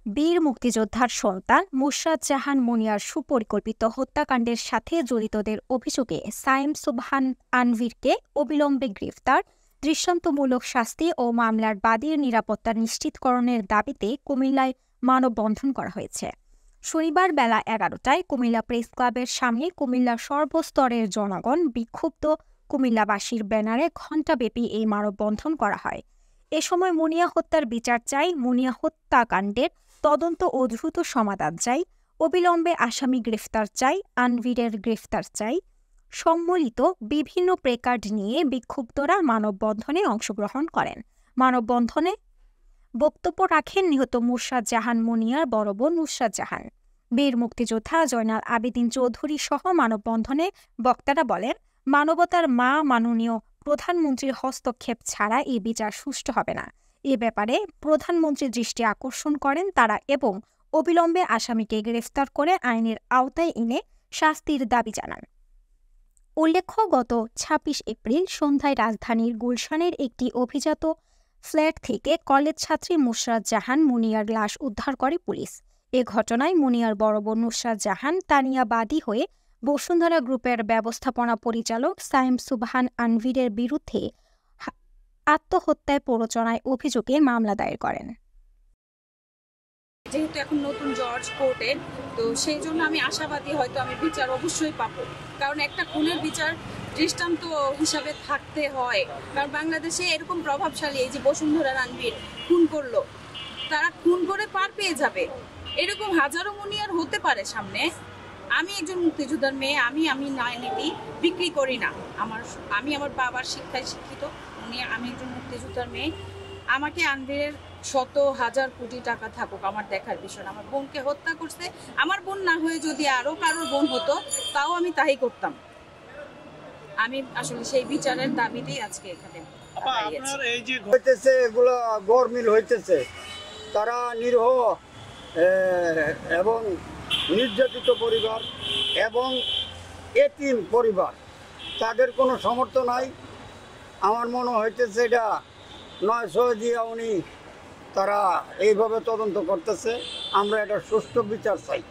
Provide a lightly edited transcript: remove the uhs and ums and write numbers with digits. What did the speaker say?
বীর মুক্তিযোদ্ধার সন্তান মুশরাত জাহান মুনিয়ার সুপরিকল্পিত হত্যাকাণ্ডের সাথে জড়িতদের অভিযোগে সাইম সুবহান আনভীরকে অবিলম্বে গ্রেফতার, দৃষ্টান্তমূলক শাস্তি ও মামলার বাদীর নিরাপত্তা নিশ্চিতকরণের দাবিতে কুমিল্লায় মানববন্ধন করা হয়েছে। শনিবার বেলা ১১টায় কুমিল্লা প্রেস ক্লাবের সামনে কুমিল্লার সর্বস্তরের জনগণ বিক্ষুব্ধ কুমিল্লাবাসীর ব্যানারে ঘণ্টাব্যাপী এই মানববন্ধন করা হয়। এ সময় মুনিয়া হত্যার বিচার চাই, মুনিয়া হত্যাকাণ্ডের তদন্ত ও দ্রুত সমাধান চাই, অবিলম্বে আসামি গ্রেফতার চাই, আনভীরের গ্রেফতার চাই সম্মিলিত বিভিন্ন প্লেকার্ড নিয়ে বিক্ষুব্ধরা মানববন্ধনে অংশগ্রহণ করেন। মানববন্ধনে বক্তব্য রাখেন নিহত মুশরাত জাহান মুনিয়ার বড় বোন নুসরাত জাহান। বীর মুক্তিযোদ্ধা জয়নাল আবেদিন চৌধুরী সহ মানববন্ধনে বক্তারা বলেন, মানবতার মা মাননীয় প্রধানমন্ত্রীর হস্তক্ষেপ ছাড়া এই বিচার সুষ্ঠু হবে না। এ ব্যাপারে প্রধানমন্ত্রীর দৃষ্টি আকর্ষণ করেন তারা এবং অবিলম্বে আসামিকে গ্রেফতার করে আইনের আওতায় এনে শাস্তির দাবি জানান। উল্লেখ্য, গত ২৬ এপ্রিল সন্ধ্যায় রাজধানীর গুলশানের একটি অভিজাত ফ্ল্যাট থেকে কলেজ ছাত্রী মুশরাত জাহান মুনিয়ার লাশ উদ্ধার করে পুলিশ। এ ঘটনায় মুনিয়ার বড় বোন নুসরাত জাহান তানিয়া বাদী হয়ে বসুন্ধরা গ্রুপের ব্যবস্থাপনা পরিচালক সাইম সুবহান আনভীরের বিরুদ্ধে আত্মহত্যায় প্ররোচনায় অভিযোগে মামলা দায়ের করেন। যেহেতু এখন নতুন জজ কোর্টে, তো সেই জন্য আমি আশাবাদী হয়তো আমি বিচার অবশ্যই পাবো, কারণ একটা খুনের বিচার দৃষ্টান্ত হিসাবে থাকতে হয়। কারণ বাংলাদেশে এরকম প্রভাবশালী এই যে বসুন্ধরা আনভীর খুন করলো, তারা খুন করে পার পেয়ে যাবে, এরকম হাজারো মুনিয়ার হতে পারে সামনে। আমি একজন মুক্তিযোদ্ধার মেয়ে, আমি ন্যায়নীতি বিক্রি করি না। আমি আমার বাবার শিক্ষায় শিক্ষিত, আমি একজন মুক্তিযোদ্ধার মেয়ে। আমাকে আনভীরের শত হাজার কোটি টাকা থাকুক আমার দেখার বিষয়। আমার বোনকে হত্যা করছে, আমার বোন না হয়ে যদি আরো কারোর বোন হতো তাও আমি তাই করতাম। আমি আসলে সেই বিচারের দাবিতেই আজকে এখানে। আপনার এই যে হইতেছে এগুলো গরমিল হইতেছে, তারা নিরীহ এবং নির্যাতিত পরিবার এবং এতিম পরিবার, তাদের কোনো সমর্থ নাই। আমার মনে হইতেছে এটা ৯০০ দিয়া উনি তারা এইভাবে তদন্ত করতেছে। আমরা এটা সুষ্ঠু বিচার চাই।